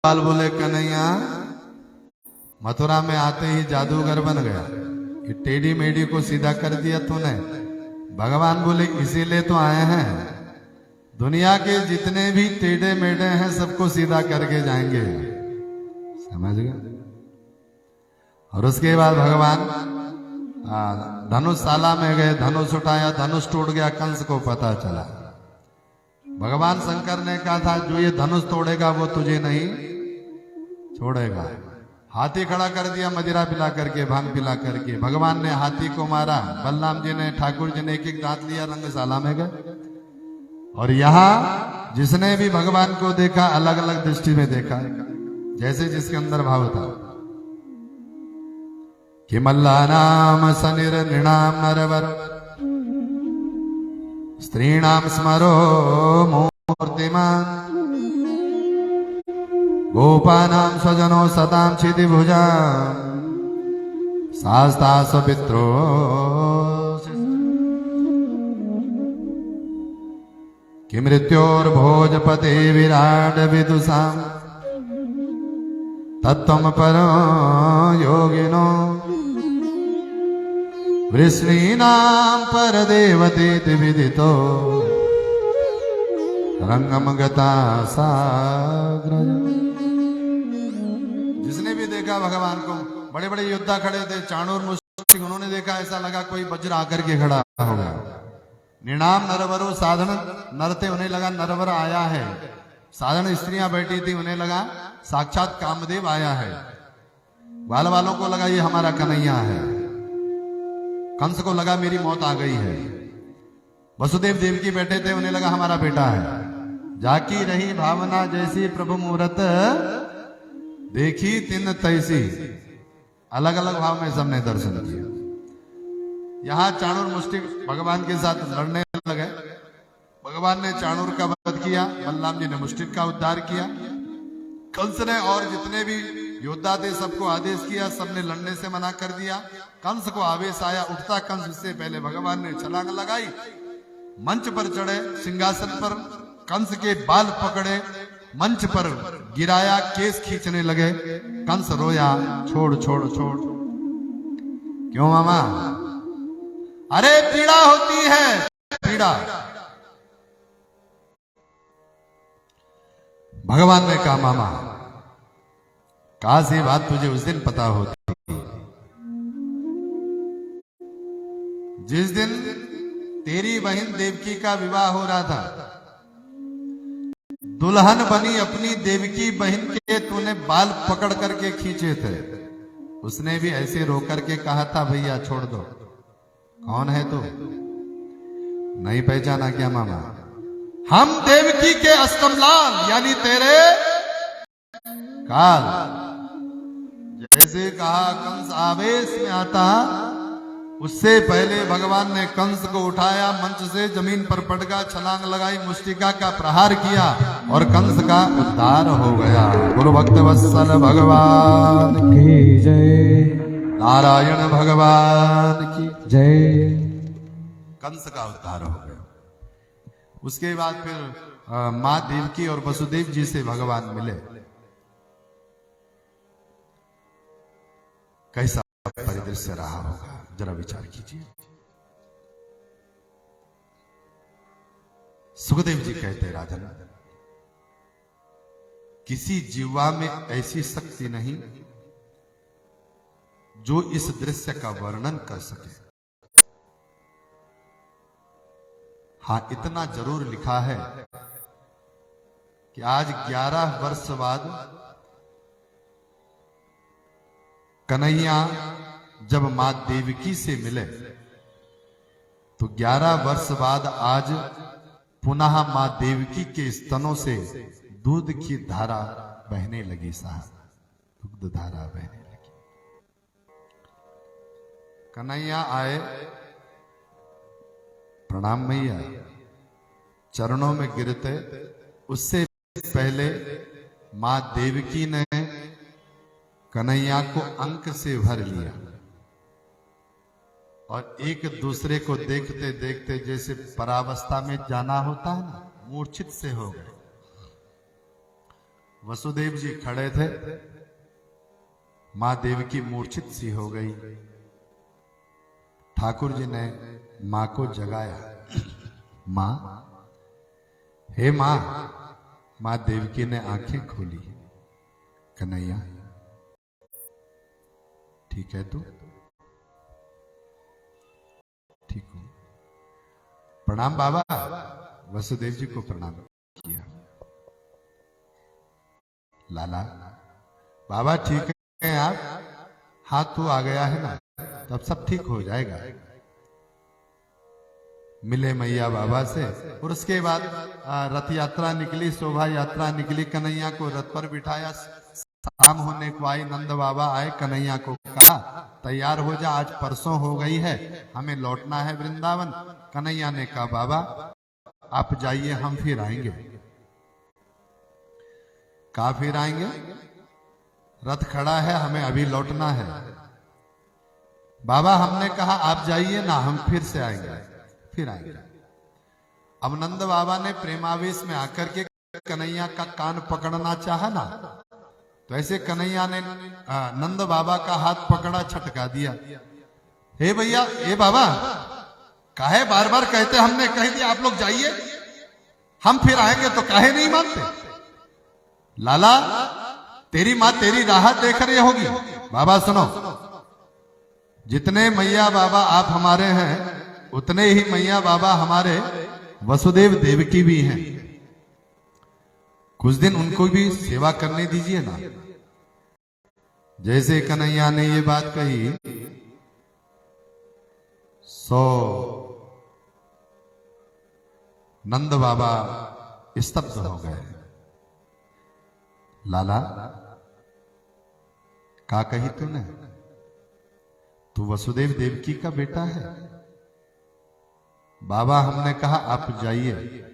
बाल बोले कन्हैया मथुरा में आते ही जादूगर बन गया कि टेढ़ी मेढ़ी को सीधा कर दिया तूने। भगवान बोले इसीलिए तो आए हैं, दुनिया के जितने भी टेढ़े मेढ़े हैं सबको सीधा करके जाएंगे, समझ गए। और उसके बाद भगवान धनुषशाला में गए, धनुष उठाया, धनुष टूट गया, कंस को पता चला। भगवान शंकर ने कहा था जो ये धनुष तोड़ेगा वो तुझे नहीं छोड़ेगा। हाथी खड़ा कर दिया मदिरा पिला करके, भांग पिला करके। भगवान ने हाथी को मारा, बलराम जी ने, ठाकुर जी ने एक एक दांत लिया, रंगशाला में गए। और यहां जिसने भी भगवान को देखा अलग अलग दृष्टि में देखा, जैसे जिसके अंदर भाव था। कि मल्लानाम सनिर नृणाम नरवर स्त्रीणाम स्मरो मूर्तिमान गोपानाम स्वजनो सताम क्षितिभुजा शास्ता स्वपित्रो कि मृत्योर्भोजपते विराट विदुषाम तत्त्वम परो योगिनो वृष्णीनाम परदेवतीति विदितो रंगम गता साग्रज। जिसने भी देखा भगवान को, बड़े बड़े योद्धा खड़े थे, चाणूर मुश्तिक, उन्होंने देखा ऐसा लगा कोई वज्र आकर के खड़ा होगा। निर्णाम नरवरो, साधारण नर थे, उन्हें लगा नरवर आया है। साधारण स्त्रियां बैठी थी, उन्हें लगा साक्षात कामदेव आया है। बाल वालों को लगा ये हमारा कन्हैया है। कंस को लगा मेरी मौत आ गई है। वसुदेव देवकी बैठे थे, उन्हें लगा हमारा बेटा है। जाकी रही भावना जैसी प्रभु मुहूर्त देखी तिन तैसी। अलग अलग भाव में सबने दर्शन किया। यहां चाणूर मुश्तिक भगवान के साथ लड़ने लगे। भगवान ने चाणूर का वध किया, बलराम जी ने मुश्तिक का उद्धार किया। कंस ने और जितने भी योद्धा थे सबको आदेश किया, सबने लड़ने से मना कर दिया। कंस को आवेश आया, उठता कंस, इससे पहले भगवान ने छलांग लगाई, मंच पर चढ़े, सिंहासन पर कंस के बाल पकड़े, मंच पर गिराया, केस खींचने लगे। कंस रोया, छोड़ छोड़ छोड़। क्यों मामा? अरे पीड़ा होती है, पीड़ा। भगवान ने कहा मामा काश ये बात तुझे उस दिन पता होती, जिस दिन तेरी बहन देवकी का विवाह हो रहा था, दुल्हन बनी अपनी देवकी बहन के तूने बाल पकड़ करके खींचे थे। उसने भी ऐसे रो करके कहा था भैया छोड़ दो। कौन है तू? नहीं पहचाना क्या मामा? हम देवकी के अस्तमलाल यानी तेरे काल। जैसे कहा कंस आवेश में आता, उससे पहले भगवान ने कंस को उठाया, मंच से जमीन पर पटका, छलांग लगाई, मुष्टिका का प्रहार किया और कंस का उद्धार हो गया। गुरु भक्त वत्सल भगवान की जय, नारायण भगवान की जय। कंस का उद्धार हो गया। उसके बाद फिर मां देवकी और वसुदेव जी से भगवान मिले। कैसा परिदृश्य रहा होगा, जरा विचार कीजिए। सुखदेव जी कहते राजन, किसी जीवा में ऐसी शक्ति नहीं जो इस दृश्य का वर्णन कर सके। हां, इतना जरूर लिखा है कि आज 11 वर्ष बाद कन्हैया जब मां देवकी से मिले तो 11 वर्ष बाद आज पुनः मां देवकी के स्तनों से दूध की धारा बहने लगी। साहब दुग्ध धारा बहने लगी। कन्हैया आए, प्रणाम मैया, चरणों में गिरते। उससे पहले मां देवकी ने कन्हैया को अंक से भर लिया और एक दूसरे को देखते देखते जैसे परावस्था में जाना होता है ना, मूर्छित से हो गए। वसुदेव जी खड़े थे, मां देवकी मूर्छित सी हो गई। ठाकुर जी ने मां को जगाया। मां, हे मां। मां देवकी ने आंखें खोली। कन्हैया ठीक है तू? ठीक हूं। प्रणाम बाबा। वसुदेव जी को प्रणाम किया। लाला, बाबा ठीक है आप? हाथ तू आ गया है ना, तो अब सब ठीक हो जाएगा। मिले मैया बाबा से और उसके बाद रथ यात्रा निकली, शोभा यात्रा निकली। कन्हैया को रथ पर बिठाया। शाम होने को आई, नंद बाबा आए, कन्हैया को कहा तैयार हो जा, आज परसों हो गई है, हमें लौटना है वृंदावन। कन्हैया ने कहा बाबा आप जाइए, हम फिर आएंगे। कहा फिर आएंगे? रथ खड़ा है, हमें अभी लौटना है। बाबा हमने कहा आप जाइए ना, हम फिर से आएंगे, फिर आएंगे। अब नंद बाबा ने प्रेमावेश में आकर के कन्हैया का कान पकड़ना चाहा ना, तो ऐसे कन्हैया ने नंद बाबा का हाथ पकड़ा, छटका दिया। हे भैया, हे बाबा, काहे बार बार कहते, हमने कह दिया आप लोग जाइए, हम फिर आएंगे, तो काहे नहीं मानते? लाला, तेरी मां तेरी राह देख रही होगी। बाबा सुनो, जितने मैया बाबा आप हमारे हैं, उतने ही मैया बाबा हमारे वसुदेव देवकी भी हैं। कुछ दिन उनको भी सेवा करने दीजिए ना। जैसे कन्हैया ने ये बात कही, सो नंद बाबा स्तब्ध हो गए। लाला, का कही तूने? तू वसुदेव देवकी का बेटा है। बाबा हमने कहा आप जाइए।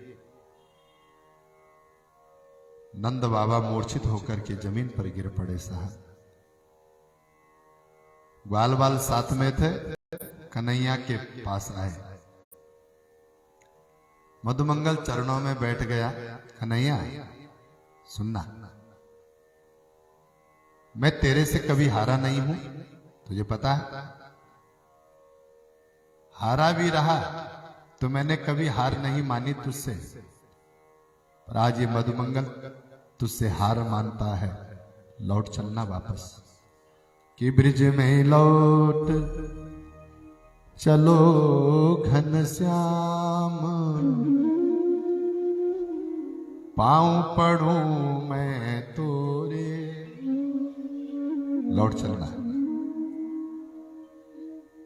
नंद बाबा मूर्छित होकर के जमीन पर गिर पड़े। साहब ग्वाल बाल साथ में थे, कन्हैया के पास आए। मधुमंगल चरणों में बैठ गया। कन्हैया सुनना, मैं तेरे से कभी हारा नहीं हूं, तुझे पता है। हारा भी रहा तो मैंने कभी हार नहीं मानी तुझसे, पर आज ये मधुमंगल तुझसे हार मानता है। लौट चलना वापस, कि ब्रिज में लौट चलो घनश्याम, पांव पढ़ूं मैं तोरे। लौट चलना।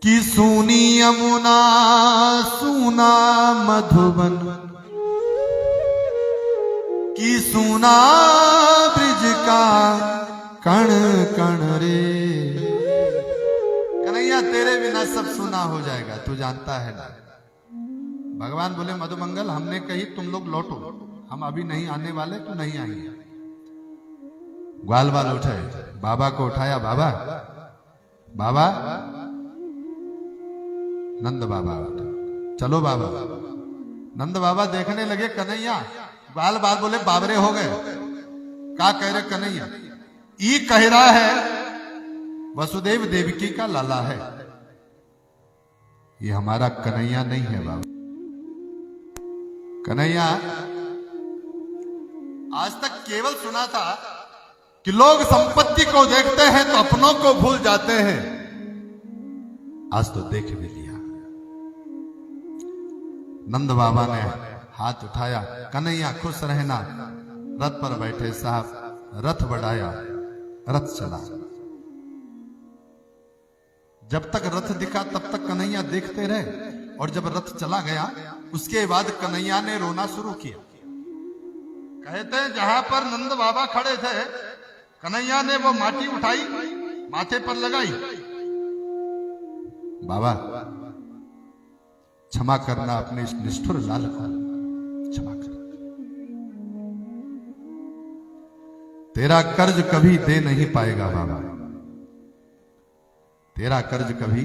कि सूनी यमुना सूना मधुबन, कि सूना ब्रिज का कण कण रे। कन्हैया तेरे बिना सब सुना हो जाएगा, तू जानता है ना। भगवान बोले मधुमंगल हमने कही तुम लोग लौटो, हम अभी नहीं आने वाले, तो नहीं आएंगे। ग्वाल बाल उठे, बाबा को उठाया। बाबा, बाबा, नंद बाबा चलो बाबा। नंद बाबा देखने लगे कन्हैया। ग्वाल बाल बोले बाबरे हो गए। क्या कह रहे कन्हैया? ई कह रहा है वसुदेव देवकी का लाला है, ये हमारा कन्हैया नहीं है बाबा। कन्हैया आज तक केवल सुना था कि लोग संपत्ति को देखते हैं तो अपनों को भूल जाते हैं, आज तो देख भी लिया। नंद बाबा ने हाथ उठाया। कन्हैया खुश रहना। रथ पर बैठे साहब, रथ बढ़ाया, रथ चला। जब तक रथ दिखा तब तक कन्हैया देखते रहे, और जब रथ चला गया उसके बाद कन्हैया ने रोना शुरू किया। कहते हैं जहां पर नंद बाबा खड़े थे, कन्हैया ने वो माटी उठाई, माथे पर लगाई। बाबा क्षमा करना अपने इस निष्ठुर लाल को, क्षमा कर। तेरा कर्ज कभी दे नहीं पाएगा बाबा, तेरा कर्ज कभी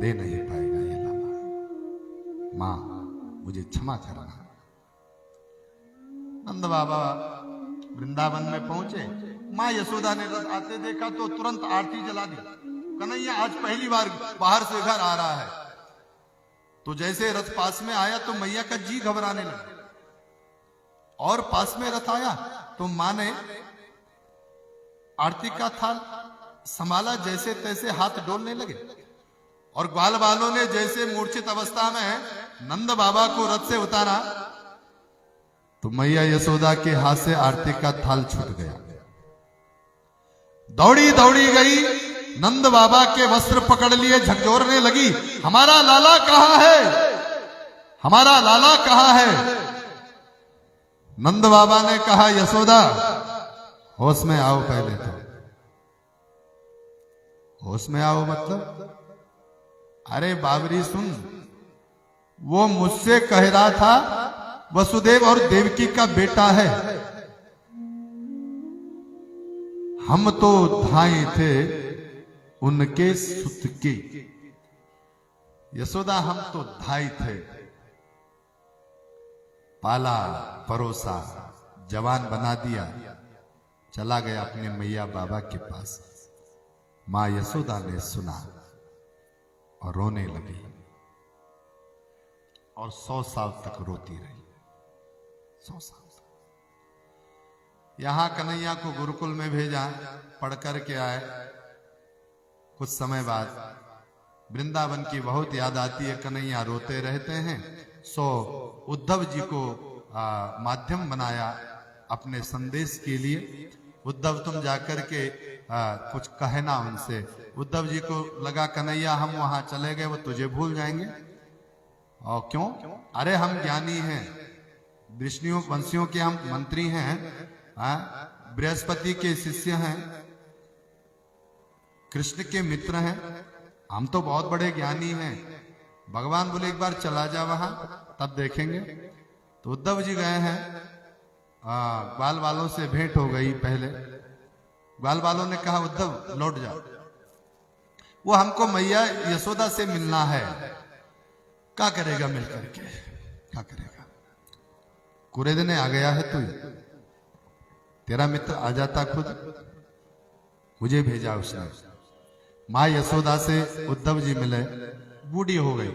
दे नहीं पाएगा ये लाला। मां मुझे क्षमा करना। नंद बाबा वृंदावन में पहुंचे, माँ यशोदा ने रथ आते देखा तो तुरंत आरती जला दी। कन्हैया आज पहली बार बाहर से घर आ रहा है। तो जैसे रथ पास में आया तो मैया का जी घबराने लगा, और पास में रथ आया तो मां ने आरती का थाल संभाला, जैसे तैसे हाथ डोलने लगे, और ग्वाल वालों ने जैसे मूर्छित अवस्था में नंद बाबा को रथ से उतारा तो मैया यशोदा के हाथ से आरती का थाल छूट गया। दौड़ी दौड़ी गई, नंद बाबा के वस्त्र पकड़ लिए, झकझोरने लगी, हमारा लाला कहां है, हमारा लाला कहां है। नंद बाबा ने कहा, यशोदा होश में आओ, पहले तो होश में आओ मतलब, अरे बाबरी सुन, वो मुझसे कह रहा था वसुदेव और देवकी का बेटा है, हम तो धाए थे उनके सुत के। यशोदा हम तो धाई थे, पाला परोसा जवान बना दिया, चला गया अपने मैया बाबा के पास। मां यशोदा ने सुना और रोने लगी, और 100 साल तक रोती रही, 100 साल। यहां कन्हैया को गुरुकुल में भेजा, पढ़ कर के आए। कुछ समय बाद वृंदावन की बहुत याद आती है, कन्हैया रोते रहते हैं। सो उद्धव जी को माध्यम बनाया अपने संदेश के लिए। उद्धव तुम जाकर के कुछ कहना उनसे। उद्धव जी को लगा कन्हैया हम वहां चले गए वो तुझे भूल जाएंगे, और क्यों, अरे हम ज्ञानी हैं, विष्णु वंशियों के हम मंत्री हैं, बृहस्पति के शिष्य हैं, कृष्ण के मित्र हैं, हम तो बहुत बड़े ज्ञानी हैं। भगवान बोले एक बार चला जा वहां, तब देखेंगे। तो उद्धव जी गए हैं, ग्वाल वालों से भेंट हो गई। पहले ग्वाल वालों ने कहा उद्धव लौट जाओ, वो हमको मैया यशोदा से मिलना है। क्या करेगा मिल करके, क्या करेगा, कुरेदने आ गया है तू, तेरा मित्र आ जाता खुद, मुझे भेजा उसने। मां यशोदा से उद्धव जी मिले, बूढ़ी हो गई,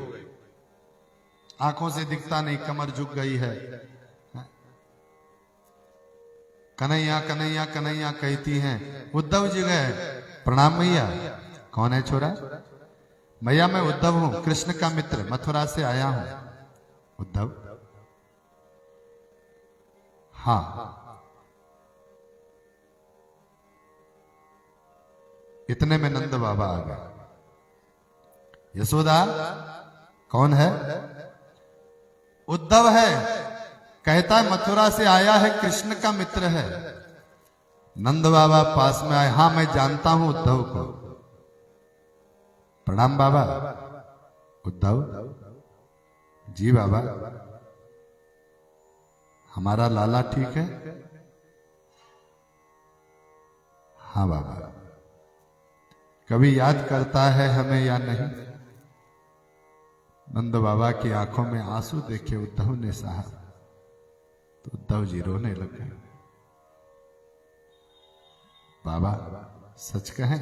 आंखों से दिखता नहीं, कमर झुक गई है। कन्हैया कन्हैया कन्हैया कहती हैं। उद्धव जी गए, प्रणाम मैया। कौन है छोरा? मैया मैं उद्धव हूं, कृष्ण का मित्र, मथुरा से आया हूं। उद्धव? हाँ। इतने में नंद बाबा आ गए। यशोदा कौन है? उद्धव है, कहता है मथुरा से आया है, कृष्ण का मित्र है। नंद बाबा पास में आए, हां मैं जानता हूं उद्धव को। प्रणाम बाबा। उद्धव? जी बाबा। हमारा लाला ठीक है? हाँ बाबा। कभी याद करता है हमें या नहीं? नंद बाबा की आंखों में आंसू देखे उद्धव ने साहब, तो उद्धव जी रोने लगे। बाबा सच कहें,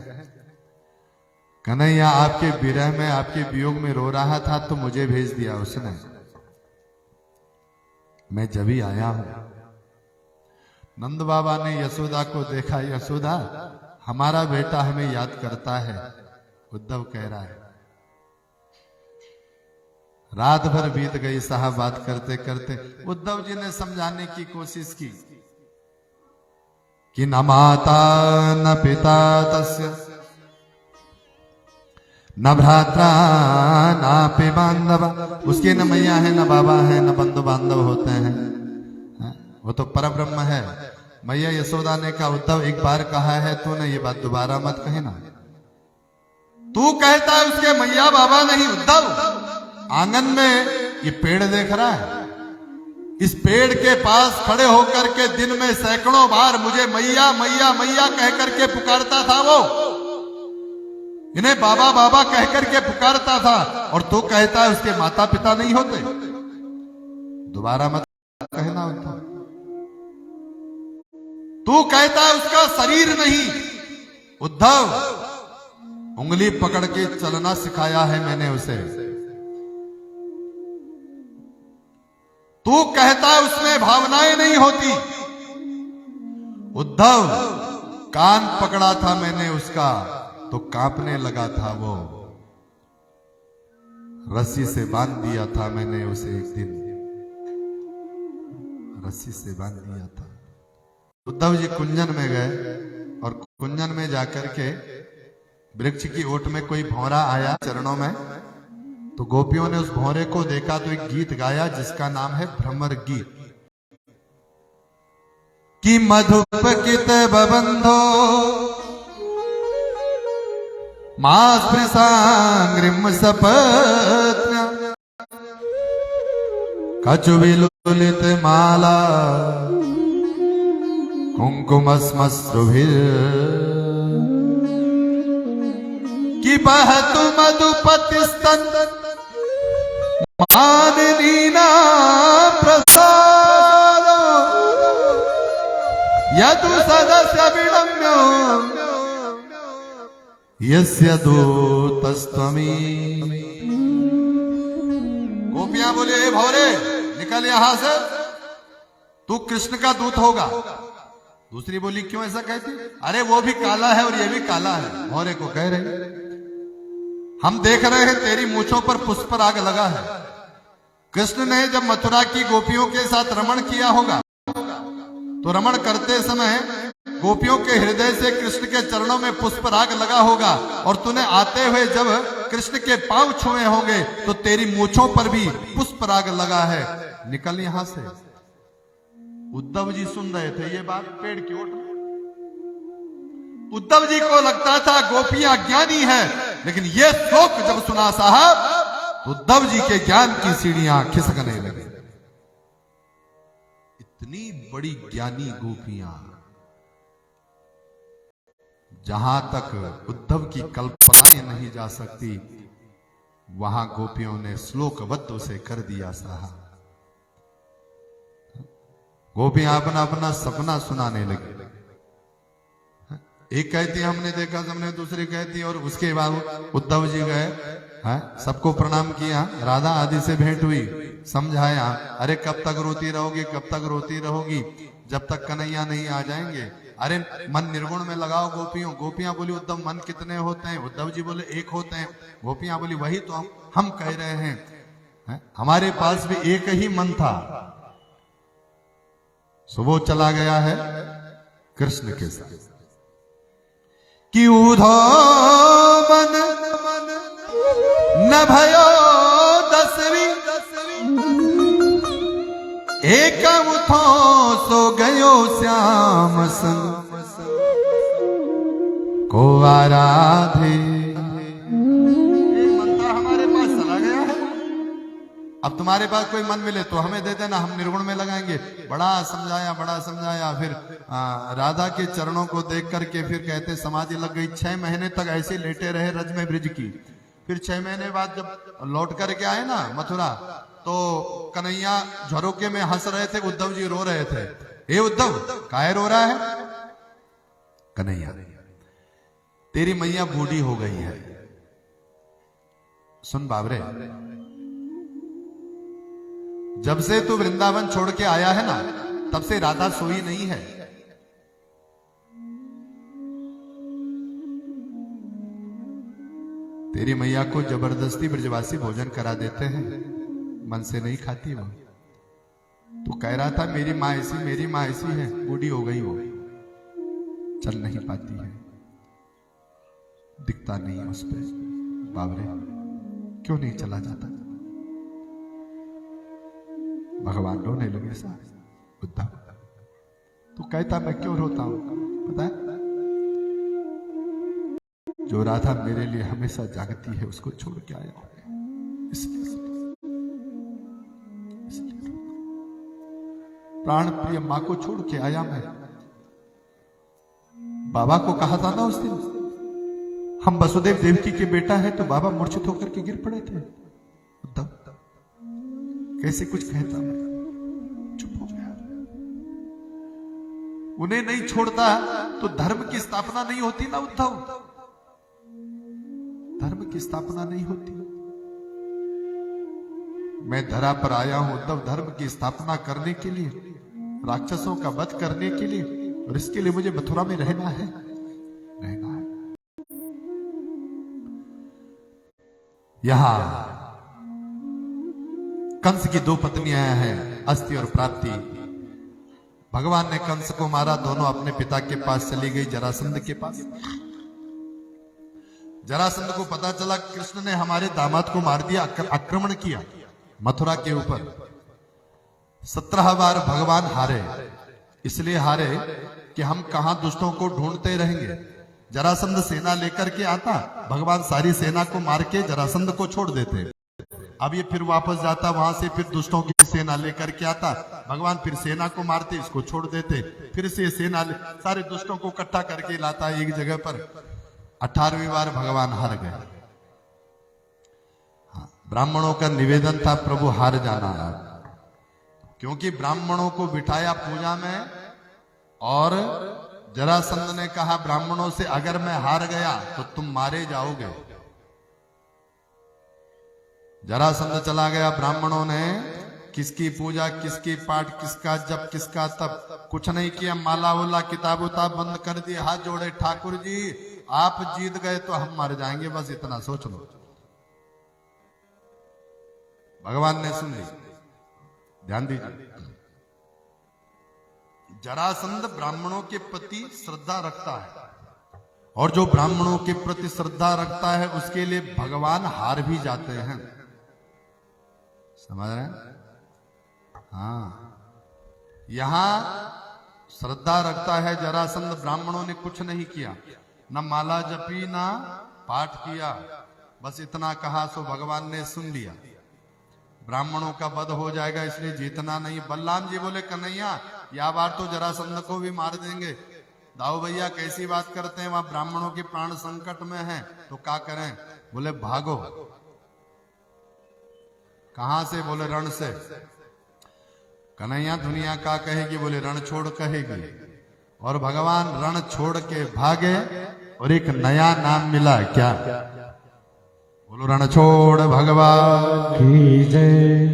कन्हैया आपके विरह में, आपके वियोग में रो रहा था तो मुझे भेज दिया उसने। मैं जब ही आया हूं। नंद बाबा ने यशोदा को देखा, यशोदा हमारा बेटा हमें याद करता है। उद्धव कह रहा है। रात भर बीत गई साहब बात करते करते। उद्धव जी ने समझाने की कोशिश की कि न माता न पिता तस्य न भ्रात्रा न पे बांधव, उसके न मैया है न बाबा है न बंधु बांधव होते हैं, वो तो परब्रह्म है। मैया यशोदा ने कहा उद्धव एक बार कहा है तूने, ये बात दोबारा मत कहे ना। तू कहता है उसके मैया बाबा नहीं। उद्धव आंगन में ये पेड़ देख रहा है, इस पेड़ के पास खड़े होकर के दिन में सैकड़ों बार मुझे मैया मैया मैया कह करके पुकारता था वो, इन्हें बाबा बाबा कह करके पुकारता था, और तू कहता है उसके माता पिता नहीं होते। दोबारा मत कहना उद्धव। तू कहता है उसका शरीर नहीं। उद्धव, उंगली पकड़ के चलना सिखाया है मैंने उसे। तू कहता है उसमें भावनाएं नहीं होती। उद्धव, कान पकड़ा था मैंने उसका तो कांपने लगा था वो। रस्सी से बांध दिया था मैंने उसे एक दिन, रस्सी से बांध दिया था। उद्धव जी कुंजन में गए और कुंजन में जाकर के वृक्ष की ओट में कोई भौरा आया चरणों में, तो गोपियों ने उस भौरे को देखा तो एक गीत गाया जिसका नाम है भ्रमर गीत। कि मधुपकित बबंधो मास्पृशांग्रिम सपत्न्या कचुविलुलित माला कुंकुमस्मश्रुभिर् कि बहतु मधुपतिस्तन माननीना प्रसाद यदु सदस्य विडम्यो यस्य दूतस्त्वमी। गोपियां बोले, ए भौरे निकल यहां से, तू कृष्ण का दूत होगा। दूसरी बोली, क्यों ऐसा कहती? अरे वो भी काला है और ये भी काला है। भौरे को कह रहे, हम देख रहे हैं तेरी मूंछों पर पुष्पराग लगा है। कृष्ण ने जब मथुरा की गोपियों के साथ रमण किया होगा तो रमण करते समय गोपियों के हृदय से कृष्ण के चरणों में पुष्पराग लगा होगा, और तूने आते हुए जब कृष्ण के पांव छुए होंगे तो तेरी मूंछों पर भी पुष्पराग लगा है। निकल यहां से। उद्धव जी सुन रहे थे ये बात पेड़ की ओट में। उद्धव जी को लगता था गोपियां ज्ञानी है, लेकिन ये श्लोक जब सुना साहब तो उद्धव जी के ज्ञान की सीढ़ियां खिसकने लगी। इतनी बड़ी ज्ञानी गोपियां, जहां तक उद्धव की कल्पनाएं नहीं जा सकती वहां गोपियों ने श्लोकबद्ध उसे कर दिया साहब। गोपियां अपना अपना सपना सुनाने लगी। एक कहती हमने देखा, हमने दूसरी कहती, और उसके बाद उद्धव जी गए, सबको प्रणाम किया, राधा आदि से भेंट हुई, समझाया, अरे कब तक रोती रहोगी, कब तक रोती रहोगी, जब तक कन्हैया नहीं आ जाएंगे। अरे मन निर्गुण में लगाओ गोपियों। गोपियां बोली, उद्धव मन कितने होते हैं? उद्धव जी बोले, एक होते हैं। गोपियां बोली, वही तो हम कह रहे हैं, हमारे पास भी एक ही मन था, सो वो चला गया है कृष्ण के साथ। कि उधो मन न भयो दसवीं, एकम थो सो गयो श्याम संग को आराधे। मंत्र हमारे पास चला गया है, अब तुम्हारे पास कोई मन मिले तो हमें दे देना, हम निर्गुण में लगाएंगे। बड़ा समझाया। फिर राधा के चरणों को देख करके फिर कहते समाधि लग गई। 6 महीने तक ऐसे लेटे रहे रज में ब्रिज की। फिर 6 महीने बाद जब लौट करके आए ना मथुरा, तो कन्हैया झरोके में हंस रहे थे, उद्धव जी रो रहे थे। ए उद्धव, काहे रो रहा है? कन्हैया, तेरी मैया बूढ़ी हो गई है। सुन बाबरे, जब से तू वृंदावन छोड़ के आया है ना, तब से राधा सोई नहीं है। तेरी मैया को जबरदस्ती ब्रजवासी भोजन करा देते हैं, मन से नहीं खाती वो। तू कह रहा था मेरी माँ ऐसी है, बूढ़ी हो गई वो, चल नहीं पाती है, दिखता नहीं है उस पे। बाबरे, क्यों नहीं चला जाता? भगवान रोने लगे साहब। उद्धव, तू कहता मैं क्यों रोता हूं? पता है, जो राधा मेरे लिए हमेशा जागती है उसको छोड़ के आया हूं, इसलिए प्राण प्रिय मां को छोड़ के आया मैं। बाबा को कहा था ना उस दिन, हम वसुदेव देवकी के बेटा है, तो बाबा मूर्छित होकर के गिर पड़े थे। उद्धव कैसे कुछ कहता, मैं चुप हो गया। उन्हें नहीं छोड़ता तो धर्म की स्थापना नहीं होती ना उद्धव, धर्म की स्थापना नहीं होती। मैं धरा पर आया हूं उद्धव धर्म की स्थापना करने के लिए, राक्षसों का वध करने के लिए, और इसके लिए मुझे मथुरा में रहना है, रहना है। यहां कंस की दो पत्नियां हैं, अस्ति और प्राप्ति। भगवान ने कंस को मारा, दोनों अपने पिता के पास चली गई, जरासंध के पास। जरासंध को पता चला कृष्ण ने हमारे दामाद को मार दिया, आक्रमण किया मथुरा के ऊपर। 17 बार भगवान हारे, इसलिए हारे कि हम कहां दुष्टों को ढूंढते रहेंगे। जरासंध सेना लेकर के आता, भगवान सारी सेना को मार के जरासंध को छोड़ देते। अब ये फिर वापस जाता, वहां से फिर दुष्टों की सेना लेकर के आता, भगवान फिर सेना को मारते, इसको छोड़ देते, फिर से सेना सारे दुष्टों को इकट्ठा करके लाता एक जगह पर। 18वीं बार भगवान हार गए। ब्राह्मणों का निवेदन था प्रभु हार जाना है, क्योंकि ब्राह्मणों को बिठाया पूजा में, और जरासंध ने कहा ब्राह्मणों से अगर मैं हार गया तो तुम मारे जाओगे। जरासंध चला गया, ब्राह्मणों ने किसकी पूजा, किसकी पाठ, किसका जप, किसका तप, कुछ नहीं किया। माला वाला किताब उताब बंद कर दिए, हाथ जोड़े, ठाकुर जी आप जीत गए तो हम मर जाएंगे, बस इतना सोच लो। भगवान ने सुन ली। ध्यान दीजिए, जरासंध ब्राह्मणों के प्रति श्रद्धा रखता है, और जो ब्राह्मणों के प्रति श्रद्धा रखता है उसके लिए भगवान हार भी जाते हैं। समझ रहे हैं? हाँ, यहां श्रद्धा रखता है जरासंध। ब्राह्मणों ने कुछ नहीं किया, न माला जपी ना पाठ किया, बस इतना कहा सो भगवान ने सुन लिया। ब्राह्मणों का वध हो जाएगा इसलिए जीतना नहीं। बलराम जी बोले कन्हैया या बार तो जरासंध को भी मार देंगे। दाऊ भैया कैसी बात करते हैं, वहां ब्राह्मणों के प्राण संकट में हैं तो क्या करें? बोले भागो। कहां से? बोले रण से। कन्हैया दुनिया का कहेगी? बोले रण छोड़ कहेगी। और भगवान रण छोड़ के भागे, और एक नया नाम मिला, क्या? बोलो रण छोड़ भगवान की जय।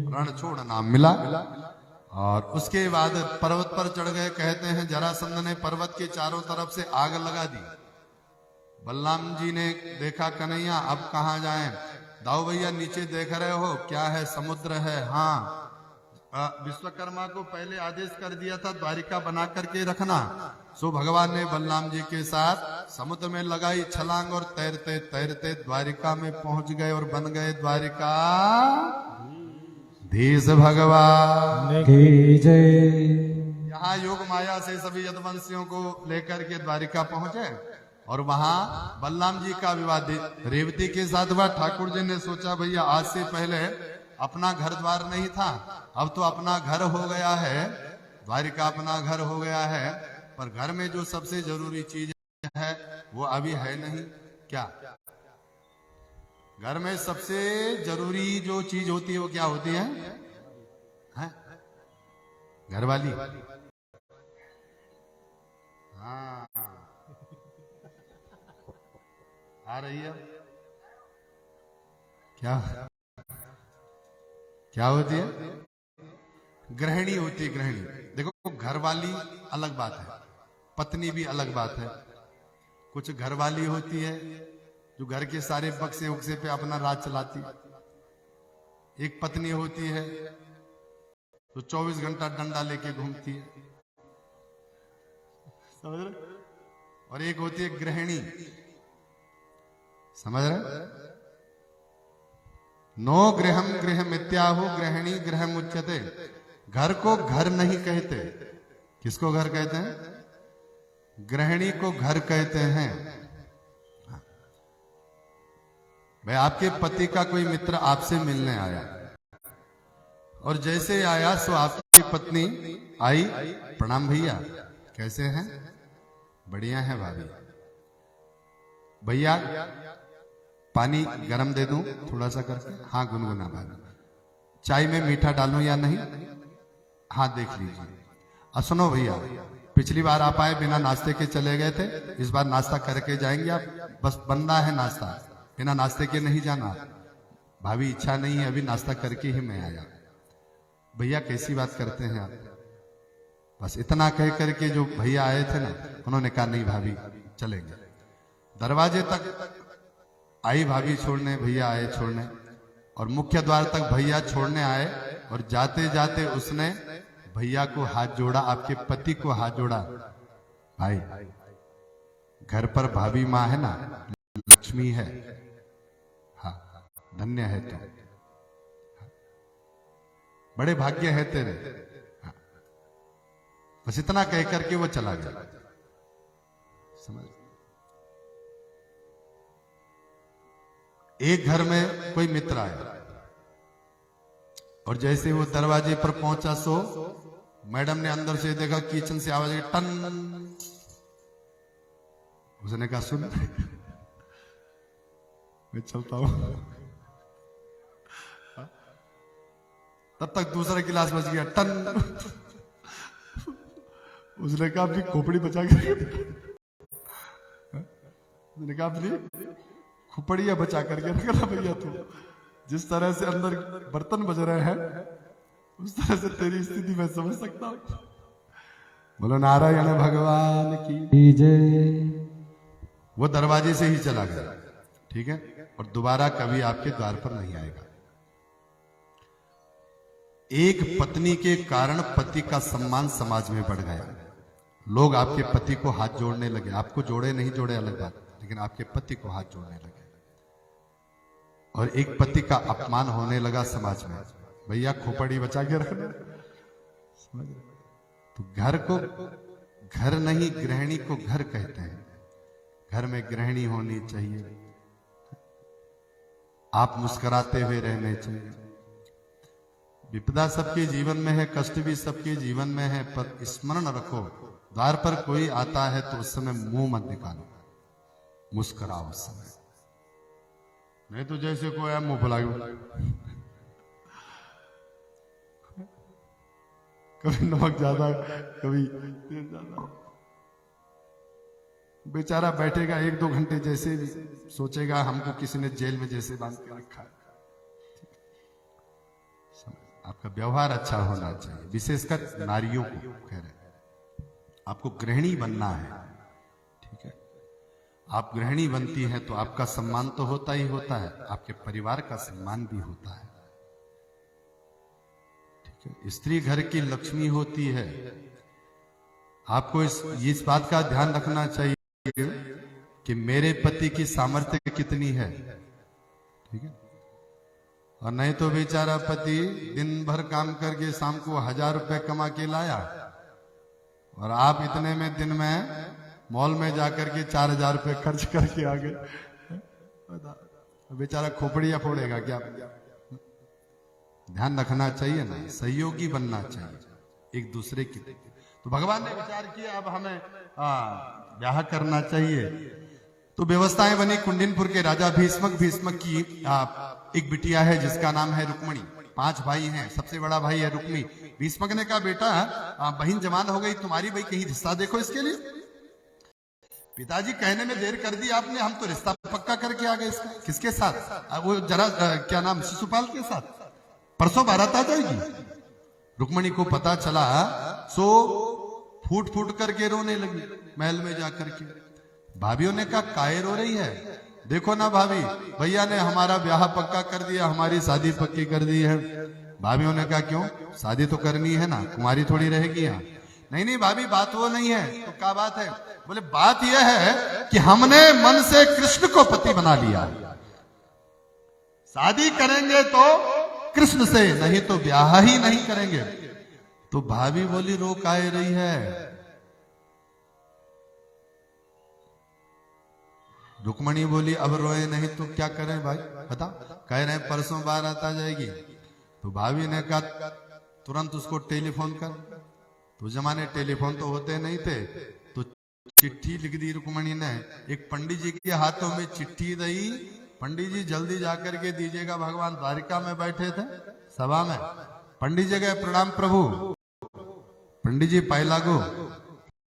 रण छोड़ नाम मिला, और उसके बाद पर्वत पर चढ़ गए। कहते हैं जरासंध ने पर्वत के चारों तरफ से आग लगा दी। बलराम जी ने देखा कन्हैया अब कहां जाएं? दाऊ भैया नीचे देख रहे हो क्या है? समुद्र है। हाँ, विश्वकर्मा को पहले आदेश कर दिया था द्वारिका बना करके रखना। सो भगवान ने बलराम जी के साथ समुद्र में लगाई छलांग, और तैरते तैरते द्वारिका में पहुंच गए और बन गए द्वारिका धीस भगवान की जय। यहाँ योग माया से सभी यदुवंशियों को लेकर के द्वारिका पहुंचे, और वहां बलराम जी का विवाह रेवती के साथ हुआ। ठाकुर जी ने सोचा भैया आज से पहले अपना घर द्वार नहीं था, अब तो अपना घर हो गया है, द्वारिका अपना घर हो गया है, पर घर में जो सबसे जरूरी चीज है वो अभी है नहीं। क्या? घर में सबसे जरूरी जो चीज होती है वो क्या होती है? घरवाली। हाँ, आ रही है। क्या क्या होती है? गृहिणी होती है, गृहिणी। देखो घरवाली अलग बात है, पत्नी भी अलग बात है। कुछ घरवाली होती है जो घर के सारे बक्से उक्से पे अपना राज चलाती है। एक पत्नी होती है जो 24 घंटा डंडा लेके घूमती है, समझ रहे? और एक होती है गृहिणी, समझ रहे? नो गृहम गृह मित्याहु गृहिणी गृह मुच्यते। घर को घर नहीं कहते। किसको घर कहते हैं? गृहिणी को घर कहते हैं। भाई आपके पति का कोई मित्र आपसे मिलने आया, और जैसे आया सो आपकी पत्नी आई, प्रणाम भैया, कैसे हैं? बढ़िया है भाभी। भैया पानी गरम दे दूं थोड़ा सा करके? हाँ गुनगुना भाभी। चाय में मीठा डालूं या नहीं? हाँ देख लीजिए। सुनो भैया, पिछली बार आप आए बिना नाश्ते के चले गए थे, इस बार नाश्ता करके जाएंगे आप? बस बनना है नाश्ता, बिना नाश्ते के नहीं जाना। भाभी इच्छा नहीं है, अभी नाश्ता करके ही मैं आया। भैया कैसी बात करते हैं आप? बस इतना कह करके जो भैया आए थे ना, उन्होंने कहा नहीं भाभी चलेंगे। दरवाजे तक आई भाभी छोड़ने, भैया आए छोड़ने, और मुख्य द्वार तक भैया छोड़ने आए, और जाते जाते उसने भैया को हाथ जोड़ा, आपके पति को हाथ जोड़ा। भाई घर पर भाभी माँ है ना, लक्ष्मी है, हाँ धन्य है तू, बड़े भाग्य है तेरे। हाँ। बस इतना कह करके वो चला गया। समझ? एक घर में कोई मित्र आया, और जैसे वो दरवाजे पर पहुंचा, सो मैडम ने अंदर से देखा, किचन से आवाज आई टन। उसने कहा सुन मैं चलता हूं। तब तक दूसरा गिलास बच गया, टन। उसने कहा अपनी खोपड़ी बचा के, उसने कहा अपनी खोपड़ियां बचा करके रखना भैया। तू जिस तरह से अंदर बर्तन बज रहे हैं, उस तरह से तेरी स्थिति मैं समझ सकता हूं। बोलो नारायण भगवान की जय। वो दरवाजे से ही चला गया, ठीक है, और दोबारा कभी आपके द्वार पर नहीं आएगा। एक पत्नी के कारण पति का सम्मान समाज में बढ़ गया। लोग आपके पति को हाथ जोड़ने लगे, आपको जोड़े नहीं जोड़े अलग बात, लेकिन आपके पति को हाथ जोड़ने लगे, और एक पति का अपमान होने लगा समाज में। भैया खोपड़ी बचा के रखना। समझ रहे? तो घर को घर नहीं, गृहिणी को घर कहते हैं। घर में गृहिणी होनी चाहिए, आप मुस्कुराते हुए रहने चाहिए। विपदा सबके जीवन में है, कष्ट भी सबके जीवन में है, पर स्मरण रखो, द्वार पर कोई आता है तो उस समय मुंह मत निकालो, मुस्कुराओ उस समय। नहीं तो जैसे कोई है मुंह फुला, कभी नमक ज्यादा, कभी तेल ज्यादा। बेचारा बैठेगा 1-2 घंटे, जैसे भी सोचेगा हमको किसी ने जेल में जैसे बांध के रखा है। आपका व्यवहार अच्छा होना चाहिए, विशेषकर नारियों को कह रहे हैं। आपको गृहिणी बनना है, ठीक है। आप गृहिणी बनती हैं तो आपका सम्मान तो होता ही होता है, आपके परिवार का सम्मान भी होता है, ठीक है। स्त्री घर की लक्ष्मी होती है। आपको इस बात का ध्यान रखना चाहिए कि मेरे पति की सामर्थ्य कितनी है, ठीक है। और नहीं तो बेचारा पति दिन भर काम करके शाम को 1000 रुपए कमा के लाया, और आप इतने में दिन में मॉल में जाकर के 4000 रुपए खर्च करके आ गए। बेचारा खोपड़ियां फोड़ेगा क्या? ध्यान रखना चाहिए ना, सहयोगी बनना चाहिए एक दूसरे की। तो भगवान ने विचार किया अब हमें ब्याह करना चाहिए। तो व्यवस्थाएं बनी। कुंडिनपुर के राजा भीष्मक की एक बिटिया है जिसका नाम है रुक्मणी। 5 भाई हैं, सबसे बड़ा भाई है रुक्मी। भीष्मक ने कहा बेटा बहन जवान हो गई तुम्हारी, भाई कहीं रिश्ता देखो इसके लिए। पिताजी कहने में देर कर दी आपने, हम तो रिश्ता पक्का करके आ गए इसका। किसके साथ? वो जरा क्या नाम, शिशुपाल के साथ। परसों बारात आ जाएगी। रुक्मणी को पता चला, सो फूट फूट करके रोने लगी महल में जाकर के। भाभीओं ने कहा काहे रो रही है? देखो ना भाभी, भैया ने हमारा ब्याह पक्का कर दिया, हमारी शादी पक्की कर दी है। भाभीओं ने कहा क्यों? शादी तो करनी है ना, कुंवारी थोड़ी रहेगी यहाँ। नहीं नहीं भाभी बात वो नहीं है। तो क्या बात है? बोले बात यह है कि हमने मन से कृष्ण को पति बना लिया, शादी करेंगे तो कृष्ण से, नहीं तो ब्याह ही नहीं करेंगे। तो भाभी बोली रो काहे रही है? रुक्मणी बोली अब रोए नहीं तो क्या करें भाई बता। कह रहे परसों बारात आ जाएगी। तो भाभी ने कहा तुरंत उसको टेलीफोन कर। तो जमाने टेलीफोन तो होते नहीं थे, तो चिट्ठी लिख दी रुक्मणी ने। एक पंडित जी के हाथों में चिट्ठी दी। पंडित जी जल्दी जाकर के दीजिएगा। भगवान द्वारिका में बैठे थे सभा में। पंडित जी गए, प्रणाम प्रभु। पंडित जी पाए लागो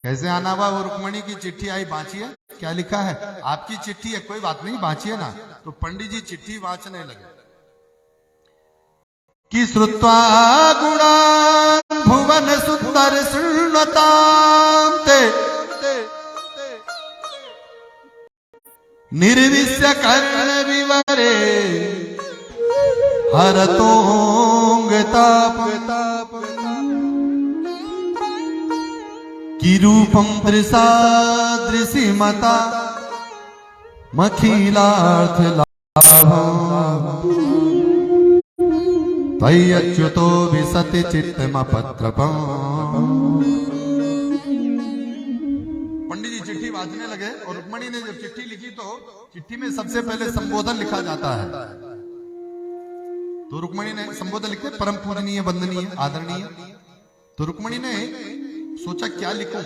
कैसे आना हुआ? वो रुक्मणी की चिट्ठी आई, बांचिए क्या लिखा है। आपकी चिट्ठी है, कोई बात नहीं, बांचिए ना। तो पंडित जी चिट्ठी वाचने लगे कि श्रुत्वा गुणान् भुवन सुंदर शृण्वतां ते निर्विश्य कर्ण विवरे हरतोंग ताप कि रूपम दृशादृशिमता मखिलार्थ लाभम् त्वय्यच्युतो विसति चित्तमपत्रपम्। पंडित जी चिट्ठी वाचने लगे और रुक्मणी ने जब चिट्ठी लिखी तो चिट्ठी में सबसे पहले संबोधन लिखा जाता है। तो रुक्मणी ने संबोधन लिखे, परम पूजनीय, वंदनीय, आदरणीय। तो रुक्मणी ने सोचा क्या लिखूं,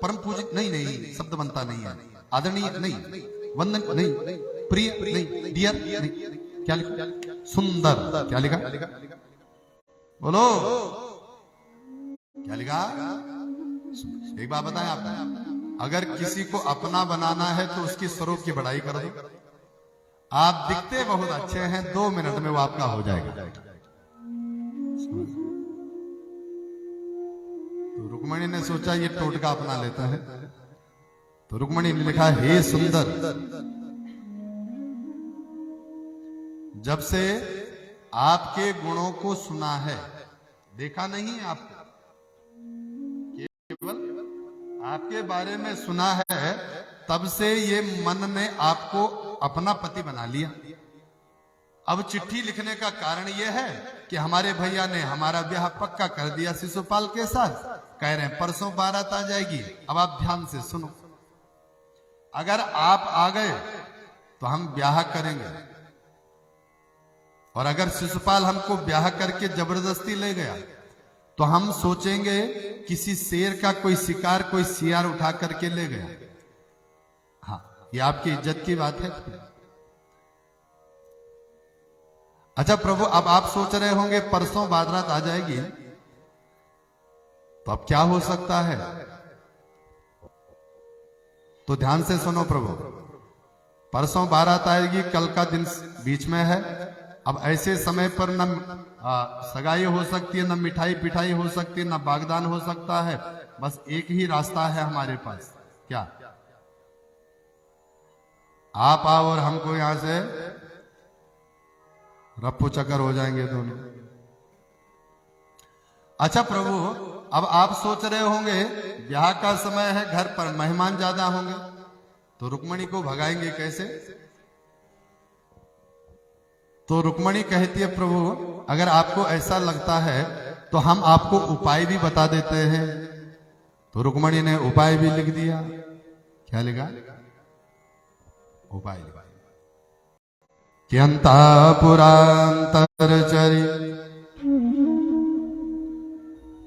परम पूजित नहीं, शब्द बनता नहीं है, आदरणीय नहीं, वंदन नहीं, प्रिय नहीं, डियर नहीं, क्या लिखा? सुंदर। क्या लिखा? बोलो क्या लिखा? एक बात बताएं आप, अगर किसी को अपना बनाना है तो उसकी स्वरूप की बड़ाई कर दो। आप दिखते बहुत अच्छे हैं, 2 मिनट में वो आपका हो जाएगा। तो रुक्मणी ने सोचा ये टोटका अपना लेता है। तो रुक्मणी ने लिखा, हे सुंदर, जब से आपके गुणों को सुना है, देखा नहीं है आपको, केवल आपके बारे में सुना है, तब से ये मन ने आपको अपना पति बना लिया। अब चिट्ठी लिखने का कारण यह है कि हमारे भैया ने हमारा ब्याह पक्का कर दिया शिशुपाल के साथ। कह रहे हैं परसों बारात आ जाएगी। अब आप ध्यान से सुनो, अगर आप आ गए तो हम ब्याह करेंगे, और अगर शिशुपाल हमको ब्याह करके जबरदस्ती ले गया तो हम सोचेंगे किसी शेर का कोई शिकार, कोई सियार उठा करके ले गया। हाँ, ये आपकी इज्जत की बात है। अच्छा प्रभु, अब आप सोच रहे होंगे परसों बारात आ जाएगी, तो अब क्या हो सकता है? तो ध्यान से सुनो प्रभु, परसों बारात आएगी, कल का दिन बीच में है। अब ऐसे समय पर न सगाई हो सकती है, न मिठाई पिठाई हो सकती है, न बागदान हो सकता है। बस एक ही रास्ता है हमारे पास। क्या? आप आओ और हमको यहां से रप्पू चक्कर हो जाएंगे दोनों। अच्छा प्रभु, अब आप सोच रहे होंगे ब्याह का समय है, घर पर मेहमान ज्यादा होंगे, तो रुक्मणी को भगाएंगे कैसे? तो रुक्मणी कहती है, प्रभु अगर आपको ऐसा लगता है तो हम आपको उपाय भी बता देते हैं। तो रुक्मणी ने उपाय भी लिख दिया। क्या लिखा? उपाय लिखा कि अंतापुरांतरचरी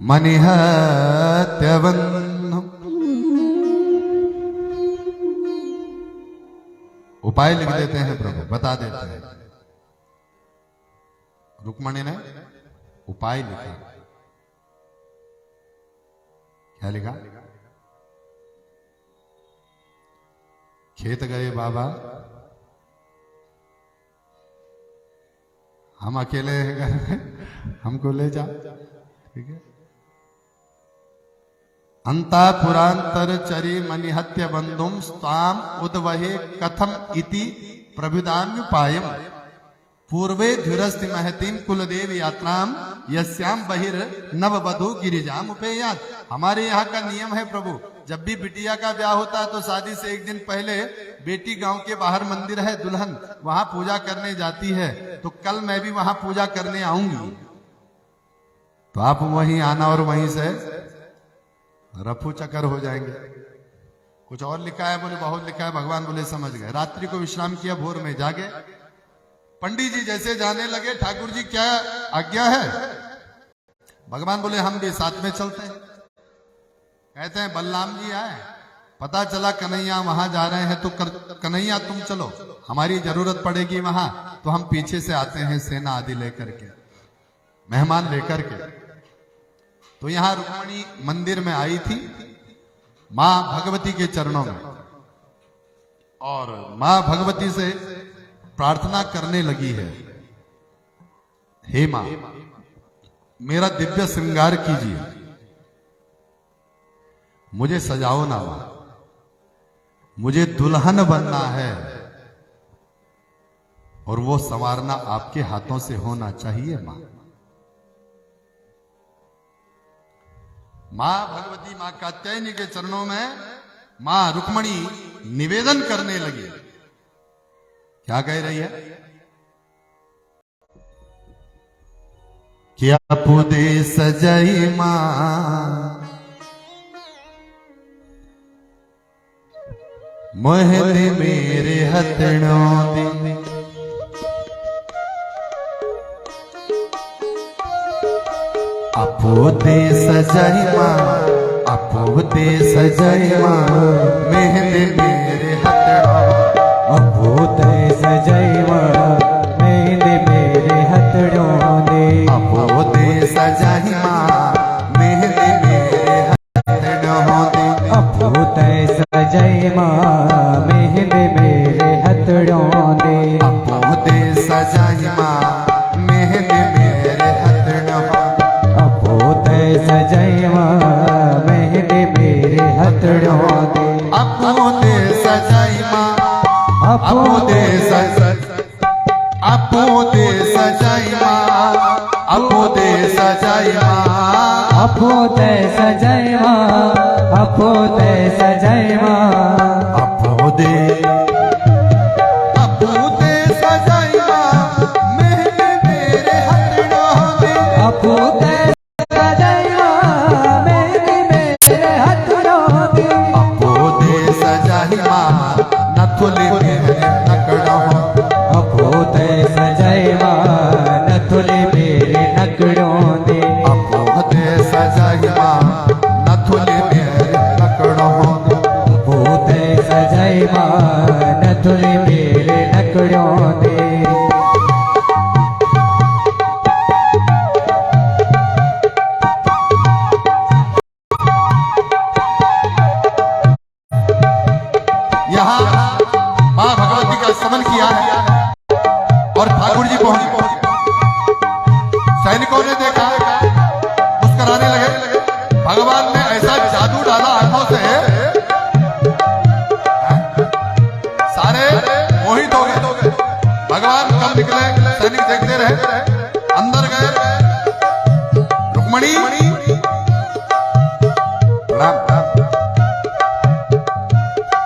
मनिहत्यवन्नम। उपाय लिख देते हैं प्रभु, बता देते हैं। रुक्मणी ने उपाय लिखा। क्या लिखा? खेत गए बाबा, हम अकेले हैं घर में, हमको ले जा। ठीक है। अंतापुरांतर चरी मनिहत्य बंधुम स्वाम उद्वहे कथम इति प्रभुदान्युपायम पूर्वे धुरस्ति महतीम कुलदेव यात्राम यस्याम बहिर नववधु गिरिजाम उपेयात। हमारे यहाँ का नियम है प्रभु, जब भी बिटिया का ब्याह होता है तो शादी से एक दिन पहले बेटी गांव के बाहर मंदिर है दुल्हन, वहां पूजा करने जाती है। तो कल मैं भी वहां पूजा करने आऊंगी, तो आप वहीं आना और वहीं से रफू चक्कर हो जाएंगे। कुछ और लिखा है? बोले बहुत लिखा है। भगवान बोले समझ गए। रात्रि को विश्राम किया, भोर में जागे। पंडित जी जैसे जाने लगे, ठाकुर जी क्या आज्ञा है? भगवान बोले हम भी साथ में चलते हैं। कहते हैं बलराम जी आए, पता चला कन्हैया वहां जा रहे हैं, तो कन्हैया तुम चलो, हमारी जरूरत पड़ेगी वहां, तो हम पीछे से आते हैं सेना आदि लेकर के, मेहमान लेकर के। तो यहां रुक्मणी मंदिर में आई थी मां भगवती के चरणों में और मां भगवती से प्रार्थना करने लगी है, हे मां मेरा दिव्य श्रृंगार कीजिए, मुझे सजाओ ना मां, मुझे दुल्हन बनना है और वो संवारना आपके हाथों से होना चाहिए मां। मां भगवती मां कात्यायनी के चरणों में मां रुक्मणी निवेदन करने लगी। क्या कह रही है? क्या पुदे सजाई मां मोहने मेरे हथड़ों दे, अपोते सजाई मां, अपोते सजाई मां मेहंदी मेरे हथड़ों, अपोते सजाई मां मेहंदी मेरे हथड़ों दे, अपोते सजाई मां मेहंदी मेरे हथड़ों दे, अपोते सजाई मां मेहंदी मेरे हथड़ों दे, अपोते सजाई मां मेहंदी मेरे हथड़ों, अपोते सजाई मां मेहंदी मेरे हथड़ों दे, अपोते सजाई मां, अपोते सजाई, अपोते सजाई मां, अपोते सजाई मां, अपोते सजाई मां, अपोते सजाई मां, अपोते, अपोते सजाई मां मेहंदी मेरे हथड़ों दे, अपोते सजाई मां मेहंदी मेरे हथड़ों दे, अपोते सजाई मां नथुली मेरे नकड़ों, अपोते सजाई मां नथुली मेरे नकड़ों दे, अपोते सजाई मां नथुली मेरे नकड़ों, अपोते सजाई मां नथुली मेरे नकड़ों दे, यहाँ मां भगवती का समन किया है और ठाकुर जी पहुंचे। सैनिकों ने देखा, मुस्कुराने लगे। भगवान ने ऐसा जादू डाला आंखों से, सारे मोहित हो गए। भगवान कब निकले सैनिक देखते रहे। अंदर गए, रुक्मणी प्रणाम,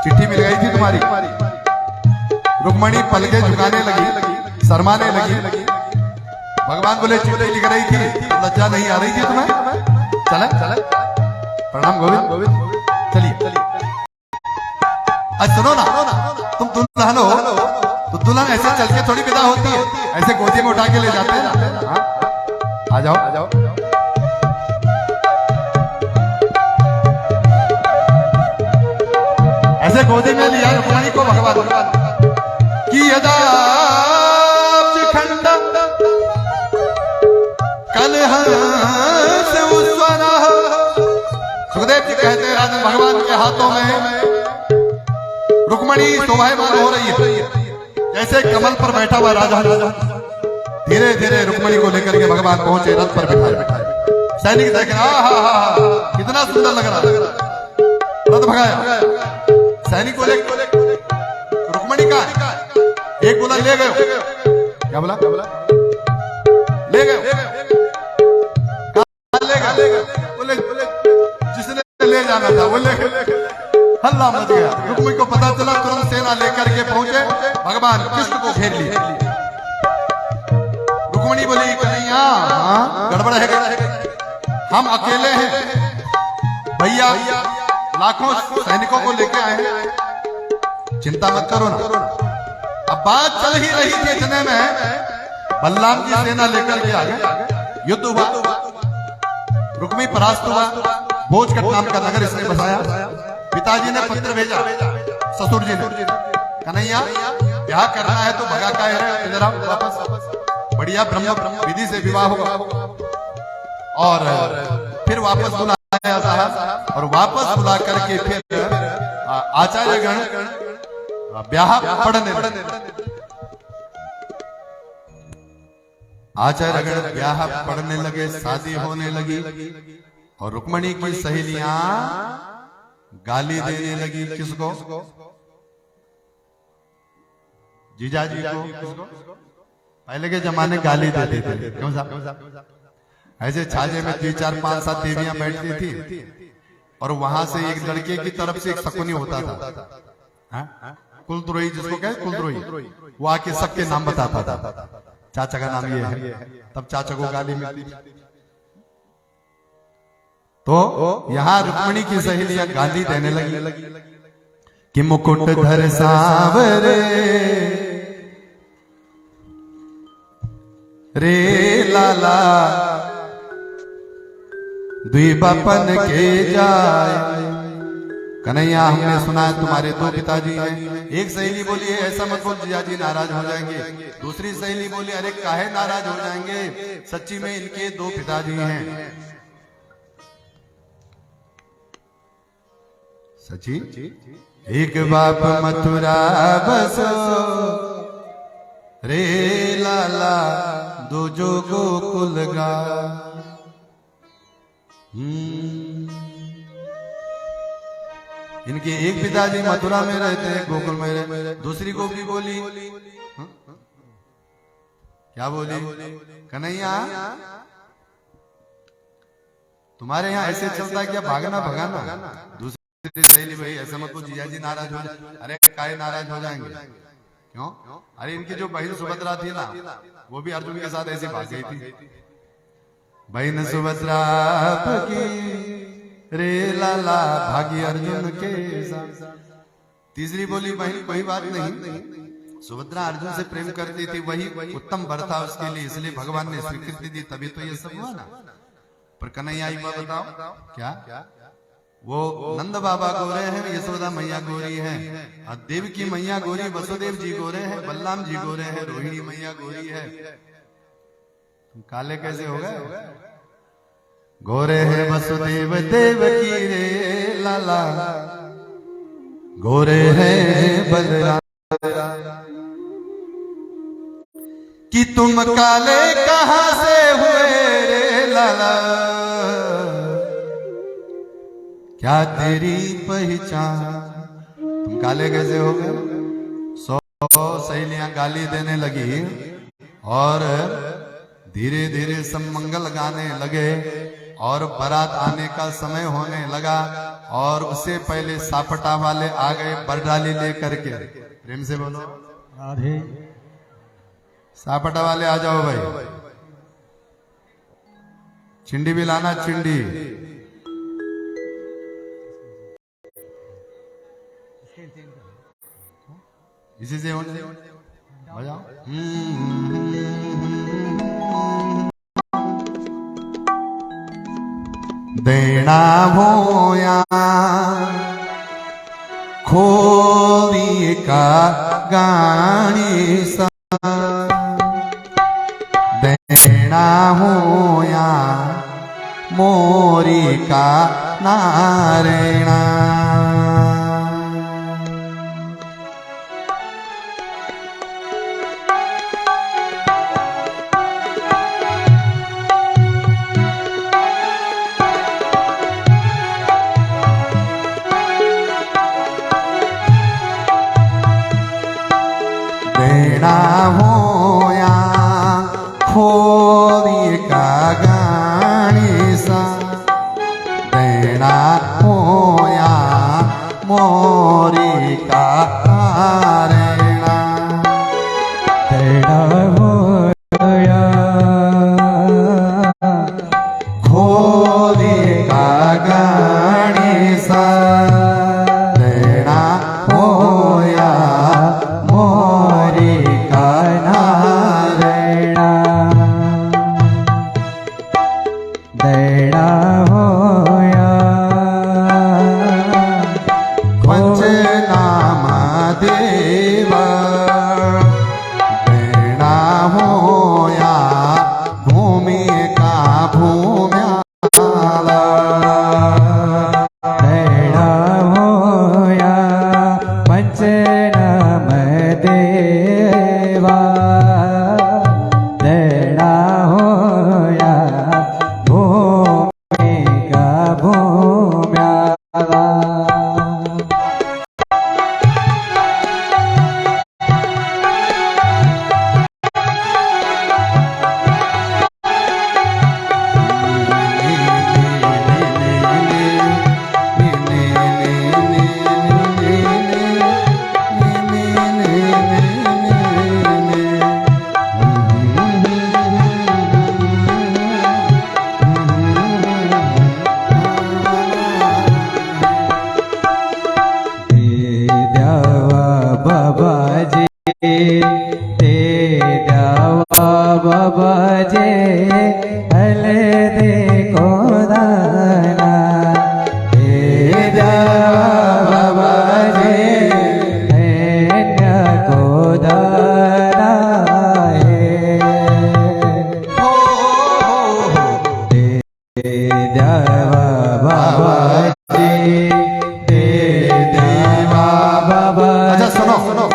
चिट्ठी मिल गई थी तुम्हारी। रुक्मणी पलके झुकाने लगी, शर्माने लगी। भगवान बोले चिट्ठी लिख रही थी, लज्जा नहीं आ रही थी तुम्हें? चले चले, प्रणाम गोविंद, चलिए। आज सुनो ना, तुम दुल्हन हो तो दुल्हन ऐसे चल के थोड़ी विदा होती है, ऐसे गोदी में उठा के ले जाते हैं। हाँ? आ जाओ, आ जाओ। ऐसे गोदी में लिया रुक्मणी को भगवान की यदा खंड कलह से उस्वरा। सुखदेव जी कहते हैं राजन भगवान के हाथों में रुक्मणी शोभायमान हो रही है, जैसे कमल पर बैठा हुआ राजा। धीरे धीरे रुक्मणी को लेकर के भगवान पहुंचे, रथ पर बिठाए। सैनिक देख रहा, कितना सुंदर लग रहा। रथ भगाया, सैनिक को रुक्मणी का एक बोला ले गए। क्या बोला? ले गए, ले गए। बोले जिसने ले जाना था वो ले गए। हल्ला मच गया। रुक्मणी को पता चला, तुरंत सेना लेकर के पहुंचे, भगवान कृष्ण को घेर लिए। रुक्मणी बोली कन्हैया गड़बड़ है, हम अकेले हैं, भैया लाखों सैनिकों को लेके आए हैं, चिंता मत करो ना। अब बात चल ही रही थी, इतने में बलराम की सेना लेकर के आ गए। युद्ध हुआ, रुक्मी परास्त हुआ। भोजकट नाम का नगर इसने बसाया। पिताजी ने पत्र भेजा ससुर जी ने, कन्हैया ब्याह करना है तो भगा का है, इधर आओ वापस, बढ़िया ब्रह्म विधि से विवाह होगा। और फिर वापस बुलाया बुलाया साहब और वापस बुला करके फिर आचार्य गण ब्याह पढ़ने लगे। आचार्य गण ब्याह पढ़ने लगे, शादी होने लगी और रुक्मणी की सहेलियां गाली देने लगी। किसको? जीजाजी को। किसको? पहले के जमाने गाली देते थे। क्यों साहब? ऐसे छाजे में 3, 4, 5, 7 देवियां बैठती थी और वहां से एक लड़के की तरफ से एक शकुनी होता था, कुलद्रोही जिसको कहे, कुलद्रोही। वो आके सबके नाम बताता था, चाचा का नाम ये है, तब चाचा को गाली मिलती। तो यहाँ रुक्मणी की सहेलियां गाली देने लगी कि मुकुट धर सांवरे रे लाला द्वीपन के जाए। कन्हैया, हमने सुना है तुम्हारे 2 पिताजी हैं। एक सहेली बोली ऐसा मत बोल, जीजाजी नाराज हो जाएंगे। दूसरी सहेली बोली अरे काहे नाराज हो जाएंगे, सच्ची में इनके 2 पिताजी हैं। सच्ची? एक बाप मथुरा बसो रे लाला दूजो गोकुल गा। इनके एक पिताजी मथुरा में रहते हैं, गोकुल में रहते। दूसरी गोपी बोली, क्या बोली? कन्हैया, तुम्हारे यहाँ ऐसे चलता है क्या, भागना भगाना? दूसरी सहेली भाई ऐसा मत बोल, जीजाजी नाराज हो जाए। अरे काहे नाराज हो जाएंगे? क्यों? अरे इनकी जो बहन सुभद्रा थी ना, वो भी अर्जुन के साथ ऐसे भाग गई थी। बहन सुभद्रा की रे लाला भागी अर्जुन के साथ। तीसरी बोली बहन कोई बात नहीं, सुभद्रा अर्जुन से प्रेम करती थी, वही उत्तम वर था उसके लिए, इसलिए भगवान ने स्वीकृति दी, तभी तो ये सब हुआ ना। पर कन्हैया एक बात बताओ, क्या वो नंद बाबा गोरे हैं, यशोदा मैया गोरी है, देवकी मैया गोरी, वसुदेव जी गोरे हैं, बलराम जी गोरे हैं, रोहिणी मैया गोरी है, तुम काले कैसे हो गए? गोरे है वसुदेव देवकी रे लाला, गोरे है बलराम। कि तुम काले कहां से हुए रे लाला, क्या तेरी पहचान? तुम काले कैसे हो गए? 100 सहेलियां गाली देने लगी और धीरे धीरे सब मंगल गाने लगे और बारात आने का समय होने लगा और उससे पहले सापटा वाले आ गए बरडाली लेकर के। प्रेम से बोलो राधे। सापटा वाले आ जाओ भाई, चिंडी भी लाना, चिंडी। इसी से हो जाओ। देना होया खोवी का गानी सा, देना होया मोरी का नारेणा। देना होया खोवी का गानी सा, देना होया मोरी का नारेणा। देना होया खोवी का गानी सा, देना होया मोरी का नारेणा। देना होया पंचनामा देव नम देवा तेरा होया भूमि का भूम्यावा बाबाजी ते द्यावा बाबाजे हले दे कोदाना ते द्यावा बाबाजे हैन्य कोदाना ते द्यावा बाबाजी ते द्यावा बाबा अच्छा सुनो सुनो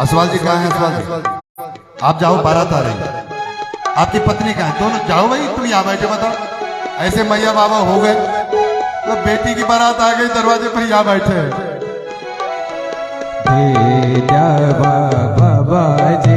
असवाल जी कहाँ हैं? असवाल जी आप जाओ, बारात आ रही है। आपकी पत्नी कहाँ है? दोनों जाओ भाई, तुम यहाँ बैठे बताओ। ऐसे मैया बाबा हो गए तो बेटी की बारात आ गई, दरवाजे पर यहाँ बैठे हैं। बाबा जी